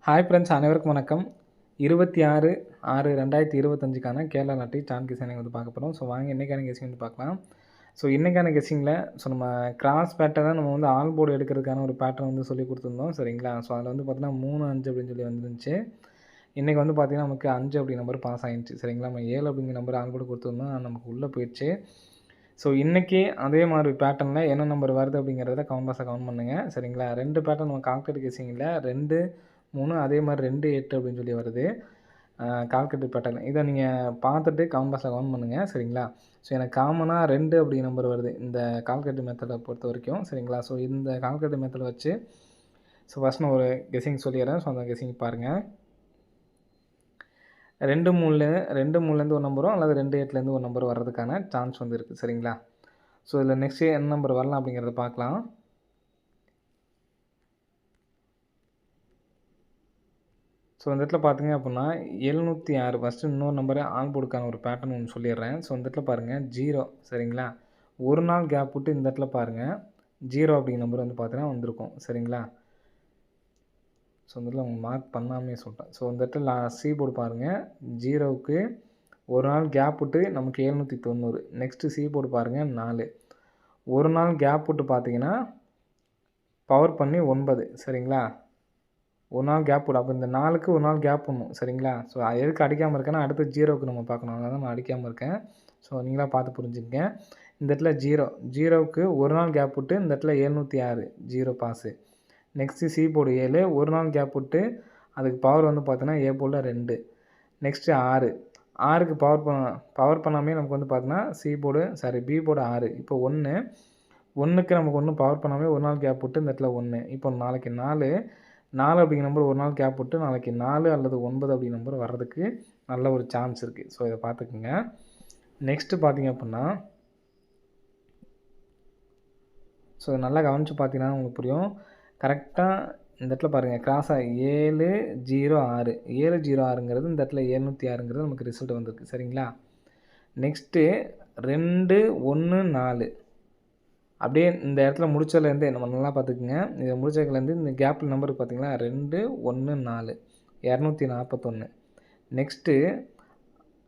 Hi friends, அனைவருக்கும் வணக்கம். 26/6/2025க்கான Kerala lottery San guessing வந்து பார்க்க போகிறோம். வாங்க இன்றைக்கான கெஸ்ஸிங் வந்து பார்க்கலாம். இன்றைக்கான கெஸ்ஸிங்கில் நம்ம கிராஸ் பேட்டர்னை நம்ம வந்து ஆல் போர்டு எடுக்கிறதுக்கான ஒரு பேட்டர்ன் வந்து சொல்லி கொடுத்துருந்தோம். சரிங்களா? அதில் வந்து பார்த்தீங்கன்னா 3, 5 அப்படின்னு சொல்லி வந்துருந்துச்சு. இன்றைக்கி வந்து பார்த்திங்கன்னா நமக்கு 5 அப்படி நம்பர் பாஸ் ஆகிடுச்சு. சரிங்களா? நம்ம 7 அப்படிங்கிற நம்பர் ஆல் போர்டு கொடுத்துருந்தோம், நமக்கு உள்ளே போயிடுச்சு. இன்றைக்கி அதே மாதிரி பேட்டர்னில் என்ன நம்பர் வருது அப்படிங்கிறத கமெண்ட் பாக்ஸில் கமெண்ட் பண்ணுங்கள். சரிங்களா? 2 பேட்டர்ன் நம்ம கால்குலேட் கெஸ்ஸிங்கில் 2, 3 அதே மாதிரி 2, 8 அப்படின்னு சொல்லி வருது கால்குலேட் பேட்டர்ன். இதை நீங்கள் பார்த்துட்டு கமெண்ட் பாக்ஸில் கமெண்ட் பண்ணுங்கள். சரிங்களா? எனக்கு காமனாக 2 அப்படி நம்பர் வருது இந்த கால்குலேட் மெத்தடை பொறுத்த வரைக்கும். சரிங்களா? இந்த கால்குலேட் மெத்தடை வச்சு ஃபஸ்ட் நான் ஒரு கெஸ்ஸிங் சொல்லிடுறேன். அந்த கெஸ்ஸிங் பாருங்கள். 2, 3லேருந்து ஒரு நம்பரும் அல்லது 2, 8லேருந்து ஒரு நம்பர் வர்றதுக்கான சான்ஸ் வந்து இருக்குது. சரிங்களா? இதில் நெக்ஸ்ட்டு என்ன நம்பர் வரலாம் அப்படிங்கிறத பார்க்கலாம். இந்த இடத்துல பார்த்தீங்க அப்படின்னா 706 ஃபஸ்ட்டு இன்னொரு நம்பரை ஆல் போர்டுக்கான ஒரு பேட்டர்ன் ஒன்று சொல்லிடுறேன். இந்த இடத்துல பாருங்கள் 0. சரிங்களா? ஒரு நாள் கேப் விட்டு இந்த இடத்துல பாருங்கள் 0 அப்படிங்கிற நம்பர் வந்து பார்த்தீங்கன்னா வந்திருக்கும். சரிங்களா? இந்த இடத்துல அவங்க மார்க் பண்ணாமே சொல்லிட்டேன். இந்த இடத்துல சி போர்டு பாருங்கள் 0க்கு ஒரு நாள் கேப் விட்டு நமக்கு 790. நெக்ஸ்ட்டு சி போர்டு பாருங்கள் 4. ஒரு நாள் கேப் விட்டு பார்த்தீங்கன்னா பவர் பண்ணி 9. சரிங்களா? ஒரு நாள் கேப் விடும். அப்போ இந்த 4க்கு ஒரு நாள் கேப் விடணும். சரிங்களா? எதுக்கு அடிக்காமல் இருக்கேன்னா அடுத்து 0க்கு நம்ம பார்க்கணும். அதனால தான் நான் அடிக்காமல் இருக்கேன். நீங்களாக பார்த்து புரிஞ்சுக்கங்க. இந்த இடத்துல 0க்கு ஒரு நாள் கேப் விட்டு இந்த இடத்துல 706 0 பாஸு. நெக்ஸ்ட்டு சி போர்டு 7 ஒரு நாள் கேப் விட்டு அதுக்கு பவர் வந்து பார்த்தீங்கன்னா ஏ போர்டில் 2. நெக்ஸ்ட்டு 6க்கு பவர் பண்ணாமே நமக்கு வந்து பார்த்தீங்கன்னா பி போர்டு 6. இப்போ 1க்கு நமக்கு ஒன்றும் பவர் பண்ணாமே ஒரு நாள் கேப் விட்டு இந்த இடத்துல 1. இப்போ நாளைக்கு 4 அப்படிங்கிற நம்பர் ஒரு நாள் கேப் விட்டு நாளைக்கு 4 அல்லது 9 அப்படிங்கிற நம்பர் வர்றதுக்கு நல்ல ஒரு சான்ஸ் இருக்குது. இதை பார்த்துக்குங்க. நெக்ஸ்ட்டு பார்த்தீங்க அப்படின்னா இதை நல்லா கவனித்து பார்த்தீங்கன்னா உங்களுக்கு புரியும். கரெக்டாக இந்த இடத்துல பாருங்கள் கிராஸாக 706 706ங்கிறது இந்த இடத்துல 706ங்கிறது நமக்கு ரிசல்ட் வந்திருக்கு. சரிங்களா? நெக்ஸ்ட்டு 2, 1, 4 அப்படியே இந்த இடத்துல முடிச்சதுலேருந்தே நம்ம நல்லா பார்த்துக்குங்க. இதை முடிச்சதுலேருந்து இந்த கேப்பில் நம்பருக்கு பார்த்தீங்களா 2, 1, 4 241. நெக்ஸ்ட்டு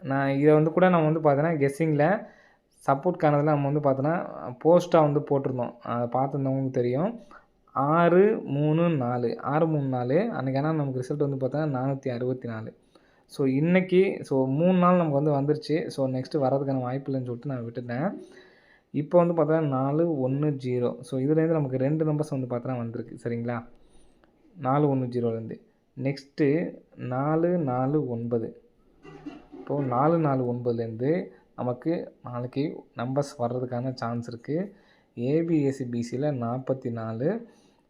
நான் இதை வந்து கூட நம்ம வந்து பார்த்தோன்னா கெஸ்ஸிங்கில் சப்போர்ட் காணதில் நம்ம வந்து பார்த்தோன்னா போஸ்ட்டாக வந்து போட்டிருந்தோம். அதை பார்த்துருந்தவங்களுக்கு தெரியும். 6, 3, 4 6, 3, 4 அன்றைக்கி ஆனால் நமக்கு ரிசல்ட் வந்து பார்த்தோன்னா 464. இன்றைக்கி 3 நாள் நமக்கு வந்து வந்துருச்சு. நெக்ஸ்ட்டு வரதுக்கான வாய்ப்பு இல்லைன்னு சொல்லிட்டு நான் விட்டுட்டேன். இப்போ வந்து பார்த்தா 4, 1, 0. இதுலேருந்து நமக்கு 2 நம்பர்ஸ் வந்து பார்த்தோன்னா வந்திருக்கு. சரிங்களா? 4, 1, 0லேருந்து. நெக்ஸ்ட்டு 4, 4, 9. இப்போது 4, 4, 9லேருந்து நமக்கு நாளைக்கு நம்பர்ஸ் வர்றதுக்கான சான்ஸ் இருக்குது. ஏபிஎஸ்சி பிசியில் 44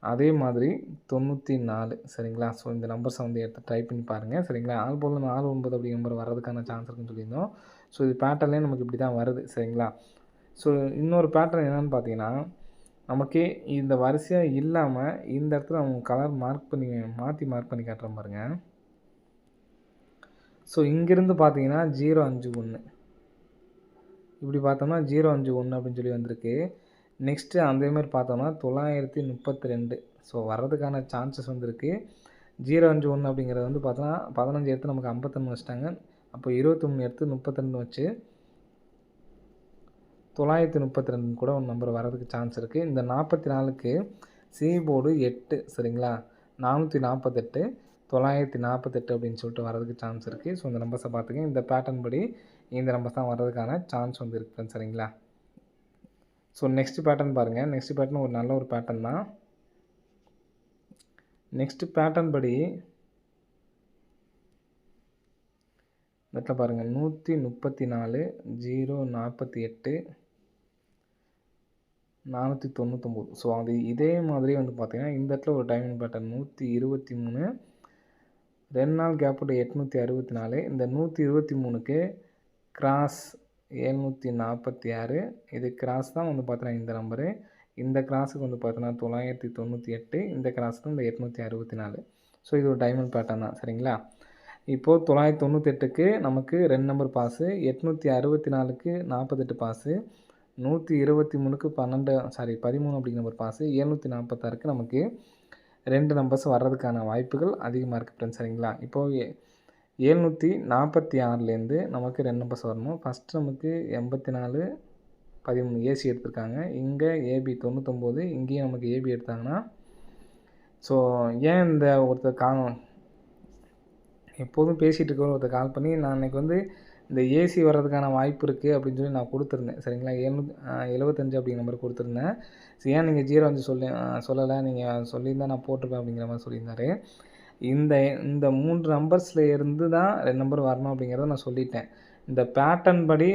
அதே மாதிரி 94. சரிங்களா? இந்த நம்பர்ஸை வந்து எடுத்து ட்ரை பண்ணி பாருங்கள். சரிங்களா? ஆல் போர்டில் 4, 9 அப்படிங்கிற நம்பர் வர்றதுக்கான சான்ஸ் இருக்குன்னு சொல்லியிருந்தோம். இது பேட்டர்ன்லேயே நமக்கு இப்படி தான் வருது. சரிங்களா? இன்னொரு பேட்டர்ன் என்னென்னு பார்த்தீங்கன்னா நமக்கு இந்த வரிசையாக இல்லாமல் இந்த இடத்துல அவங்க கலர் மார்க் பண்ணி காட்டுறேன் பாருங்கள். இங்கேருந்து பார்த்தீங்கன்னா 051 இப்படி பார்த்தோம்னா 051 அப்படின்னு சொல்லி வந்திருக்கு. நெக்ஸ்ட்டு அதேமாதிரி பார்த்தோம்னா 932 வர்றதுக்கான சான்சஸ் வந்துருக்கு. 051 அப்படிங்கிறது வந்து பார்த்தோன்னா 15 எடுத்து நமக்கு 51 வச்சுட்டாங்க. அப்போ 23 எடுத்து 32 வச்சு 932 கூட ஒரு நம்பர் வரதுக்கு சான்ஸ் இருக்குது. இந்த 44க்கு சி போர்டு 8. சரிங்களா? 448 948 அப்படின்னு சொல்லிட்டு வரதுக்கு சான்ஸ் இருக்குது. இந்த நம்பர்ஸை பார்த்துங்க. இந்த பேட்டர்ன் படி இந்த நம்பர்ஸ் தான் வர்றதுக்கான சான்ஸ் வந்து இருக்குது. சரிங்களா? நெக்ஸ்ட் பேட்டர்ன் பாருங்கள். நெக்ஸ்ட் பேட்டர்ன் ஒரு நல்ல ஒரு பேட்டர்ன் தான். நெக்ஸ்ட்டு பேட்டர்ன் படி இடத்துல பாருங்கள் 134 048 499. அது இதே மாதிரி வந்து பார்த்தீங்கன்னா இந்த இடத்துல ஒரு டைமண்ட் பேட்டர்ன் 123 2 நாள் கேப் விட்டு 864. இந்த 123க்கு கிராஸ் 746. இது கிராஸ் தான் வந்து பார்த்தீங்கன்னா இந்த நம்பரு. இந்த கிராஸுக்கு வந்து பார்த்தீங்கன்னா 998. இந்த கிராஸுக்கு இந்த 864. இது ஒரு டைமண்ட் பேட்டர்ன் தான். சரிங்களா? இப்போது 998க்கு நமக்கு 2 நம்பர் பாஸு, 864க்கு 48 பாஸு, 123க்கு 13 அப்படிங்கிற நம்பர் பாஸு, 746க்கு நமக்கு 2 நம்பர்ஸ் வர்றதுக்கான வாய்ப்புகள் அதிகமாக இருக்குது ஃப்ரெண்ட்ஸ். சரிங்களா? இப்போது 746லேருந்து நமக்கு 2 நம்பர்ஸ் வரணும். ஃபஸ்ட்டு நமக்கு 84 13 ஏசி எடுத்திருக்காங்க. இங்கே ஏபி 99, இங்கேயும் நமக்கு ஏபி எடுத்தாங்கன்னா, ஸோ ஏன் இந்த ஒருத்தர் எப்போதும் பேசிகிட்டு இருக்க ஒருத்தர் கால் பண்ணி, நான் அன்றைக்கி வந்து இந்த ஏசி வர்றதுக்கான வாய்ப்பு இருக்குது அப்படின்னு சொல்லி நான் கொடுத்துருந்தேன். சரிங்களா? 75 அப்படிங்கிற நம்பர் கொடுத்துருந்தேன். ஏன் நீங்கள் 05 சொல்லலை, நீங்கள் சொல்லியிருந்தா நான் போட்டிருப்பேன் அப்படிங்கிற மாதிரி சொல்லியிருந்தாரு. இந்த இந்த 3 நம்பர்ஸில் இருந்து தான் 2 நம்பர் வரணும் அப்படிங்கிறத நான் சொல்லிட்டேன். இந்த பேட்டர்ன் படி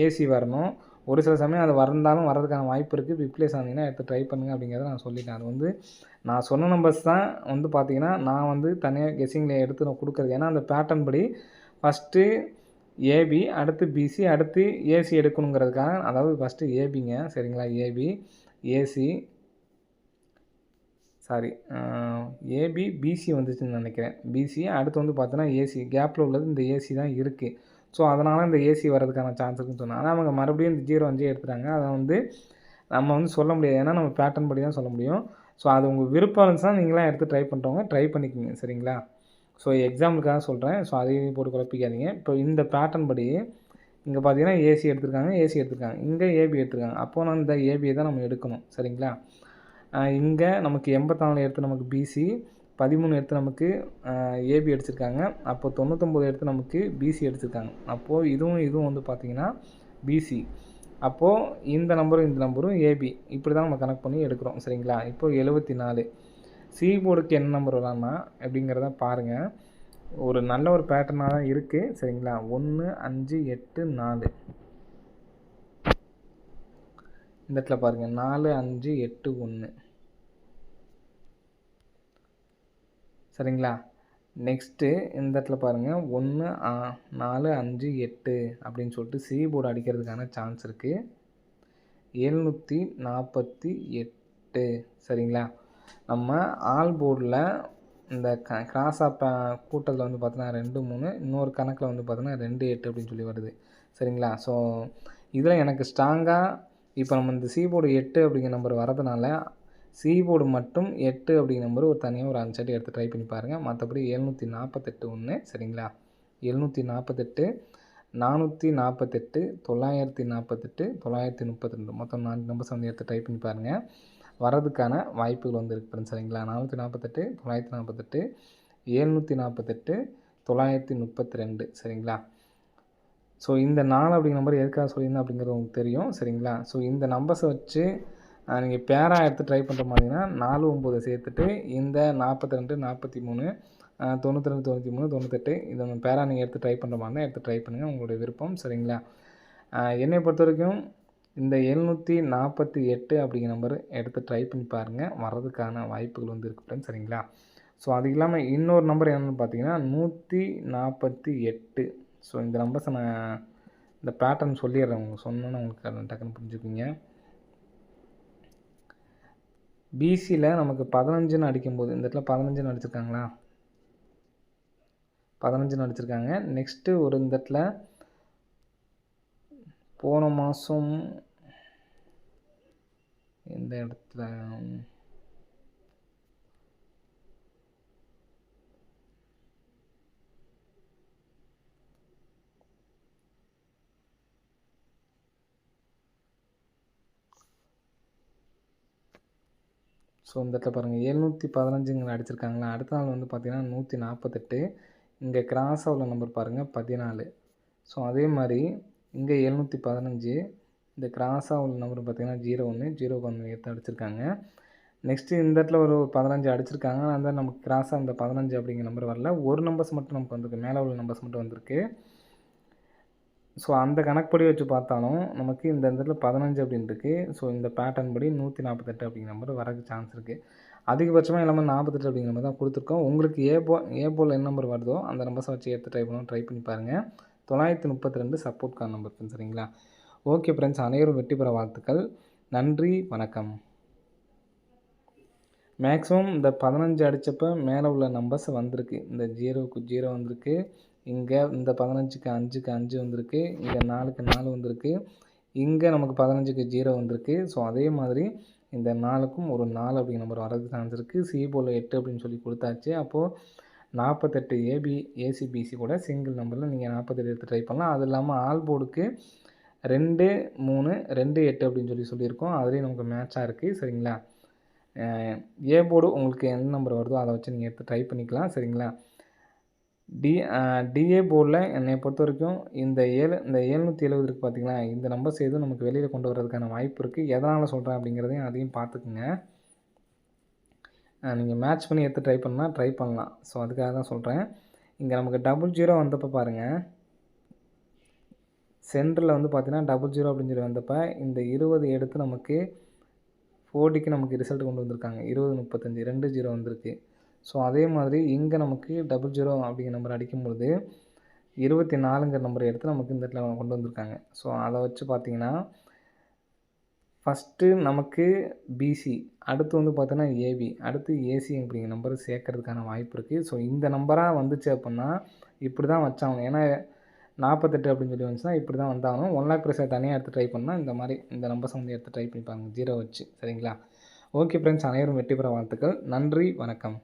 ஏசி வரணும். ஒரு சில சமயம் அது வந்தாலும் வர்றதுக்கான வாய்ப்பு இருக்குது. ரிப்ளேஸ் ஆனீங்கன்னா எடுத்து ட்ரை பண்ணுங்கள் அப்படிங்கிறத நான் சொல்லிட்டேன். அது வந்து நான் சொன்ன நம்பர்ஸ் தான் வந்து பார்த்தீங்கன்னா, நான் வந்து தனியாக கெஸ்ஸிங்கில் எடுத்து நான் கொடுக்குறது. ஏன்னா அந்த பேட்டர்ன் படி ஃபஸ்ட்டு ஏபி, அடுத்து பிசி, அடுத்து ஏசி எடுக்கணுங்கிறதுக்காக, அதாவது ஃபஸ்ட்டு ஏபிங்க. சரிங்களா? AB, AC, sorry AB, BC வந்துச்சுன்னு நினைக்கிறேன். பிசி அடுத்து வந்து பார்த்தோன்னா ஏசி, கேப்பில் உள்ளது இந்த ஏசி தான் இருக்குது. ஸோ அதனால் இந்த ஏசி வர்றதுக்கான சான்ஸ் இருக்குன்னு சொன்னாங்க. ஆனால் அவங்க மறுபடியும் இந்த 05 எடுத்துட்டாங்க. அதை வந்து நம்ம வந்து சொல்ல முடியாது. ஏன்னா நம்ம பேட்டர்ன் படி தான் சொல்ல முடியும். ஸோ அது உங்கள் விருப்பம் இருந்துச்சுன்னா நீங்களாம் எடுத்து ட்ரை பண்ணுறவங்க ட்ரை பண்ணிக்கோங்க. சரிங்களா? ஸோ எக்ஸாம்பிளுக்காக சொல்கிறேன். ஸோ அதையும் போட்டு குழப்பிக்காதீங்க. இப்போ இந்த பேட்டர்ன் படி இங்கே பார்த்தீங்கன்னா ஏசி எடுத்திருக்காங்க, ஏசி எடுத்திருக்காங்க. இங்கே ஏபி எடுத்திருக்காங்க. அப்போது நான் இந்த ஏபியை தான் நம்ம எடுக்கணும். சரிங்களா? இங்கே நமக்கு 84 எடுத்து நமக்கு பிசி, 13 எடுத்து நமக்கு ஏபி அடிச்சிருக்காங்க. அப்போ 99 எடுத்து நமக்கு பிசி அடிச்சிருக்காங்க. அப்போது இதுவும் வந்து பார்த்திங்கன்னா பிசி. அப்போது இந்த நம்பரும் ஏபி. இப்படி தான் நம்ம கனெக்ட் பண்ணி எடுக்கிறோம். சரிங்களா? இப்போது 74 சி போர்டுக்கு என்ன நம்பர் வரலாம்னா எப்படிங்கிறத பாருங்கள். ஒரு நல்ல ஒரு பேட்டர்னாக தான் இருக்குது. சரிங்களா? 1 5 8 4 இந்த இடத்துல பாருங்கள். 4 5 8 1. சரிங்களா? நெக்ஸ்ட்டு இந்த இடத்துல பாருங்கள். 1 4 5 8 அப்படின்னு சொல்லிட்டு சி போர்டு அடிக்கிறதுக்கான சான்ஸ் இருக்குது. 748. சரிங்களா? நம்ம ஆல் போர்டில் இந்த கிராஸாக கூட்டத்தில் வந்து பார்த்தோன்னா 2 3, இன்னொரு கணக்கில் வந்து பார்த்தோன்னா 2 8 அப்படின்னு சொல்லி வருது. சரிங்களா? ஸோ இதில் எனக்கு ஸ்ட்ராங்காக இப்போ நம்ம இந்த சி போர்டு 8 அப்படிங்கிற நம்பர் வரதுனால சி போர்டு மட்டும் 8 அப்படிங்கிற நம்பர் ஒரு தனியாக ஒரு அன்சைட் எடுத்து ட்ரை பண்ணி பாருங்கள். மற்றபடி 748 ஒன்று. சரிங்களா? 748, 448, 948, 932 மொத்தம் 4 நம்பர்ஸ் வந்து எடுத்து ட்ரை பண்ணி பாருங்கள். வர்றதுக்கான வாய்ப்புகள் வந்து இருக்குது ஃப்ரெண்ட்ஸ். சரிங்களா? 448, 948, 748, 932. சரிங்களா? ஸோ இந்த 4 அப்படிங்கிற நம்பர் எதுக்காக சொல்லியிருந்தேன் அப்படிங்கிறது உங்களுக்கு தெரியும். சரிங்களா? ஸோ இந்த நம்பர்ஸை வச்சு நீங்கள் பேராக எடுத்து ட்ரை பண்ணுற மாதிரினா 4 9 சேர்த்துட்டு இந்த 42 43 92 93 98 இதை பேராக நீங்கள் எடுத்து ட்ரை பண்ணுற மாதிரி தான் எடுத்து ட்ரை பண்ணுங்கள். உங்களுடைய விருப்பம். சரிங்களா? என்னை பொறுத்த வரைக்கும் இந்த 748 அப்படிங்கிற நம்பர் எடுத்து ட்ரை பண்ணி பாருங்கள். வர்றதுக்கான வாய்ப்புகள் வந்து இருக்குது ஃப்ரெண்ட்ஸ். சரிங்களா? ஸோ அது இல்லாமல் இன்னொரு நம்பர் என்னென்னு பார்த்தீங்கன்னா 148. ஸோ இந்த நம்பர்ஸை நான் இந்த பேட்டர்ன் சொல்லிடுறேன். உங்களுக்கு சொன்னோன்னு உங்களுக்கு டக்குன்னு புரிஞ்சுக்குங்க. பிசியில் நமக்கு 15ன்னு அடிக்கும்போது இந்த இடத்துல 15ன்னு அடிச்சிருக்காங்களா? 15ன்னு அடிச்சிருக்காங்க. நெக்ஸ்ட்டு ஒரு இந்த இடத்துல போன மாதம் இந்த இடத்துல ஸோ இந்த இடத்துல பாருங்கள் 715 அடிச்சிருக்காங்களா? அடுத்த நாள் வந்து பார்த்திங்கன்னா 148. இங்கே கிராஸாக உள்ள நம்பர் பாருங்கள் 14. ஸோ அதே மாதிரி இங்கே 715 இந்த கிராஸாக உள்ள நம்பர் பார்த்திங்கன்னா 01 01 எடுத்து அடிச்சிருக்காங்க. நெக்ஸ்ட்டு இந்த இடத்துல ஒரு 15 அடிச்சிருக்காங்க. அந்த நமக்கு கிராஸாக இந்த 15 அப்படிங்கிற நம்பர் வரல. ஒரு நம்பர்ஸ் மட்டும் நமக்கு வந்திருக்கு. மேலே உள்ள நம்பர்ஸ் மட்டும் வந்திருக்கு. ஸோ அந்த கணக்குப்படி வச்சு பார்த்தாலும் நமக்கு இந்த இடத்துல 15 அப்படின்னு இருக்குது. ஸோ இந்த பேட்டர்ன் படி 148 அப்படிங்கிற நம்பர் வரதுக்கு சான்ஸ் இருக்குது. அதிகபட்சமாக எல்லாமே 48 அப்படிங்கிற நம்பர் தான் கொடுத்துருக்கோம். உங்களுக்கு ஏ போல் என்ன நம்பர் வருதோ அந்த நம்பர்ஸை வச்சு எடுத்து ட்ரை பண்ணி பாருங்கள். 932 சப்போர்ட் கார்டு நம்பர் ஃப்ரெண்ட்ஸ். சரிங்களா? ஓகே ஃப்ரெண்ட்ஸ், அனைவரும் வெற்றி பெற வாழ்த்துக்கள். நன்றி, வணக்கம். மேக்ஸிமம் இந்த 15 அடித்தப்போ மேலே உள்ள நம்பர்ஸ் வந்திருக்கு. இந்த 0க்கு 0 வந்திருக்கு. இங்கே இந்த 15க்கு 5க்கு 5 வந்திருக்கு. இங்கே 4க்கு 4 வந்திருக்கு. இங்கே நமக்கு 15க்கு 0 வந்திருக்கு. ஸோ அதே மாதிரி இந்த 4க்கும் ஒரு 4 அப்படிங்கிற நம்பர் வரதுக்கு சான்ஸ் இருக்குது. சி போர்டில் 8 அப்படின்னு சொல்லி கொடுத்தாச்சு. அப்போது 48 ஏசிபிசி கூட சிங்கிள் நம்பரில் நீங்கள் 48 எடுத்து ட்ரை பண்ணலாம். அது இல்லாமல் ஆல் போர்டுக்கு 2, 3, 2, 8 அப்படின்னு சொல்லியிருக்கோம். அதுலேயும் நமக்கு மேட்சாக இருக்குது. சரிங்களா? ஏ போர்டு உங்களுக்கு எந்த நம்பர் வருதோ அதை வச்சு நீங்கள் எடுத்து ட்ரை பண்ணிக்கலாம். சரிங்களா? டிஏ போர்டில் என்னை பொறுத்த வரைக்கும் இந்த 770 இருக்குது பார்த்தீங்களா, இந்த நம்பர்ஸ் எதுவும் நமக்கு வெளியில் கொண்டு வரதுக்கான வாய்ப்பு இருக்குது. எதனால் சொல்கிறேன் அப்படிங்கிறதையும் அதையும் பார்த்துக்குங்க. நீங்கள் மேட்ச் பண்ணி எடுத்து ட்ரை பண்ணால் ட்ரை பண்ணலாம். ஸோ அதுக்காக தான் சொல்கிறேன். இங்கே நமக்கு 00 வந்தப்போ பாருங்கள், சென்டரில் வந்து பார்த்தீங்கன்னா 00 அப்படின்னு சொல்லி வந்தப்போ இந்த 20 எடுத்து நமக்கு 4Dக்கு நமக்கு ரிசல்ட் கொண்டு வந்திருக்காங்க. 20, 35 2 0 வந்திருக்கு. ஸோ அதே மாதிரி இங்கே நமக்கு 00 அப்படிங்கிற நம்பர் அடிக்கும்பொழுது 24ங்கிற நம்பரை எடுத்து நமக்கு இந்த இடத்துல கொண்டு வந்திருக்காங்க. ஸோ அதை வச்சு பார்த்தீங்கன்னா ஃபஸ்ட்டு நமக்கு பிசி, அடுத்து வந்து பார்த்தோன்னா ஏபி, அடுத்து ஏசி அப்படிங்கிற நம்பர் சேர்க்கறதுக்கான வாய்ப்பு இருக்குது. ஸோ இந்த நம்பராக வந்துச்சு அப்படின்னா இப்படி தான் வச்சாகணும். ஏன்னா 48 அப்படின்னு சொல்லி வந்துச்சுன்னா இப்படி தான் வந்தாகணும். 1 லேக் ப்ரைஸை தனியாக எடுத்து ட்ரை பண்ணால் இந்த மாதிரி இந்த நம்பர்ஸ் வந்து எடுத்து ட்ரை பண்ணிப்பாங்க 0 வச்சு. சரிங்களா? ஓகே ஃப்ரெண்ட்ஸ், அனைவரும் வெற்றி பெற வாழ்த்துக்கள். நன்றி, வணக்கம்.